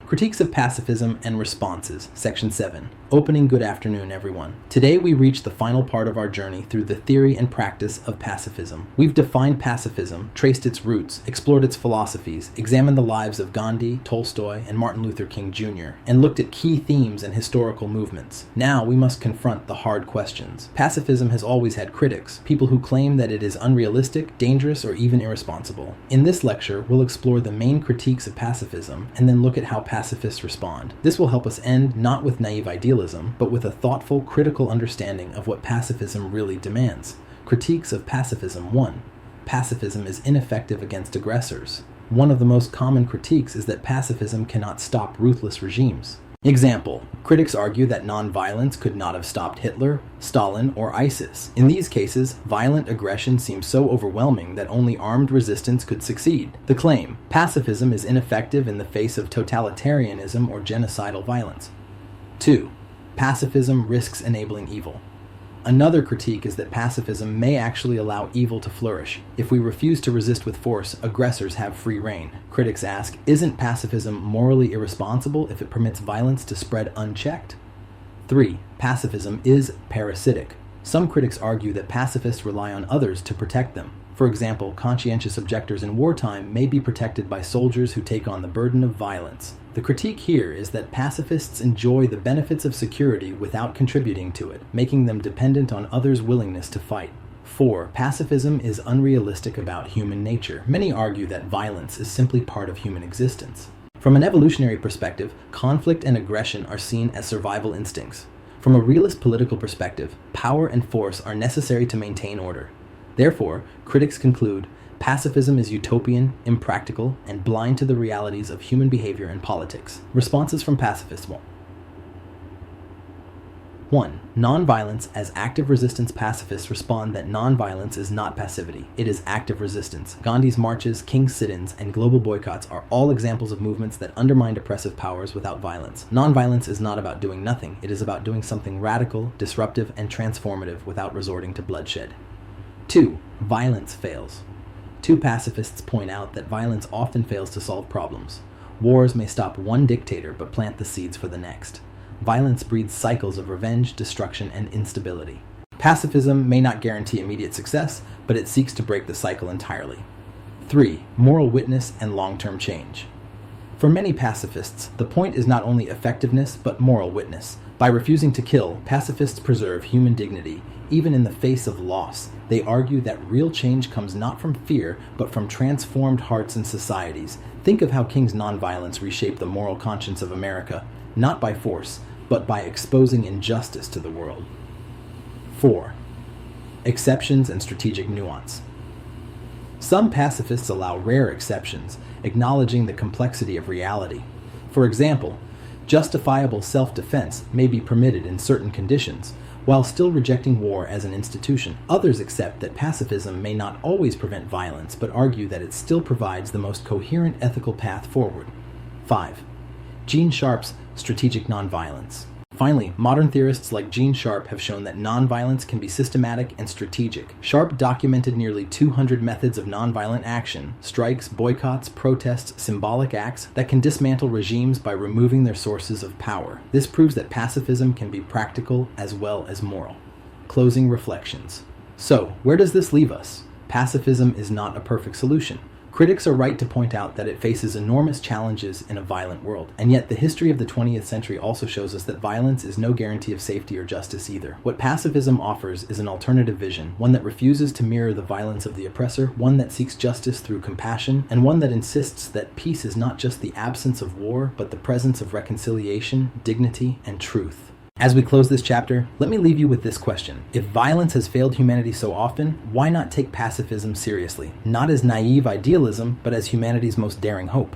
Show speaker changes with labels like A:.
A: Critiques of Pacifism and Responses, Section 7. Opening good afternoon, everyone. Today we reach the final part of our journey through the theory and practice of pacifism. We've defined pacifism, traced its roots, explored its philosophies, examined the lives of Gandhi, Tolstoy, and Martin Luther King Jr., and looked at key themes and historical movements. Now we must confront the hard questions. Pacifism has always had critics, people who claim that it is unrealistic, dangerous, or even irresponsible. In this lecture, we'll explore the main critiques of pacifism, and then look at how pacifists respond. This will help us end not with naive idealism, but with a thoughtful, critical understanding of what pacifism really demands. Critiques of Pacifism. 1. Pacifism is ineffective against aggressors. One of the most common critiques is that pacifism cannot stop ruthless regimes. Example: critics argue that nonviolence could not have stopped Hitler, Stalin, or ISIS. In these cases, violent aggression seems so overwhelming that only armed resistance could succeed. The claim: pacifism is ineffective in the face of totalitarianism or genocidal violence. 2. Pacifism risks enabling evil. Another critique is that pacifism may actually allow evil to flourish. If we refuse to resist with force, aggressors have free rein. Critics ask, isn't pacifism morally irresponsible if it permits violence to spread unchecked? 3. Pacifism is parasitic. Some critics argue that pacifists rely on others to protect them. For example, conscientious objectors in wartime may be protected by soldiers who take on the burden of violence. The critique here is that pacifists enjoy the benefits of security without contributing to it, making them dependent on others' willingness to fight. 4. Pacifism is unrealistic about human nature. Many argue that violence is simply part of human existence. From an evolutionary perspective, conflict and aggression are seen as survival instincts. From a realist political perspective, power and force are necessary to maintain order. Therefore, critics conclude, pacifism is utopian, impractical, and blind to the realities of human behavior and politics. Responses from pacifists. 1. Nonviolence. As active resistance pacifists respond that nonviolence is not passivity, it is active resistance. Gandhi's marches, King's sit-ins, and global boycotts are all examples of movements that undermined oppressive powers without violence. Nonviolence is not about doing nothing, it is about doing something radical, disruptive, and transformative without resorting to bloodshed. 2. Violence fails. Two pacifists point out that violence often fails to solve problems. Wars may stop one dictator but plant the seeds for the next. Violence breeds cycles of revenge, destruction, and instability. Pacifism may not guarantee immediate success, but it seeks to break the cycle entirely. 3. Moral witness and long-term change. For many pacifists, the point is not only effectiveness but moral witness. By refusing to kill, pacifists preserve human dignity, even in the face of loss. They argue that real change comes not from fear, but from transformed hearts and societies. Think of how King's nonviolence reshaped the moral conscience of America, not by force, but by exposing injustice to the world. 4. Exceptions and strategic nuance. Some pacifists allow rare exceptions, acknowledging the complexity of reality. For example, justifiable self-defense may be permitted in certain conditions, while still rejecting war as an institution. Others accept that pacifism may not always prevent violence, but argue that it still provides the most coherent ethical path forward. 5. Gene Sharp's strategic nonviolence. Finally, modern theorists like Gene Sharp have shown that nonviolence can be systematic and strategic. Sharp documented nearly 200 methods of nonviolent action, strikes, boycotts, protests, symbolic acts that can dismantle regimes by removing their sources of power. This proves that pacifism can be practical as well as moral. Closing reflections. So, where does this leave us? Pacifism is not a perfect solution. Critics are right to point out that it faces enormous challenges in a violent world, and yet the history of the 20th century also shows us that violence is no guarantee of safety or justice either. What pacifism offers is an alternative vision, one that refuses to mirror the violence of the oppressor, one that seeks justice through compassion, and one that insists that peace is not just the absence of war, but the presence of reconciliation, dignity, and truth. As we close this chapter, let me leave you with this question. If violence has failed humanity so often, why not take pacifism seriously? Not as naive idealism, but as humanity's most daring hope.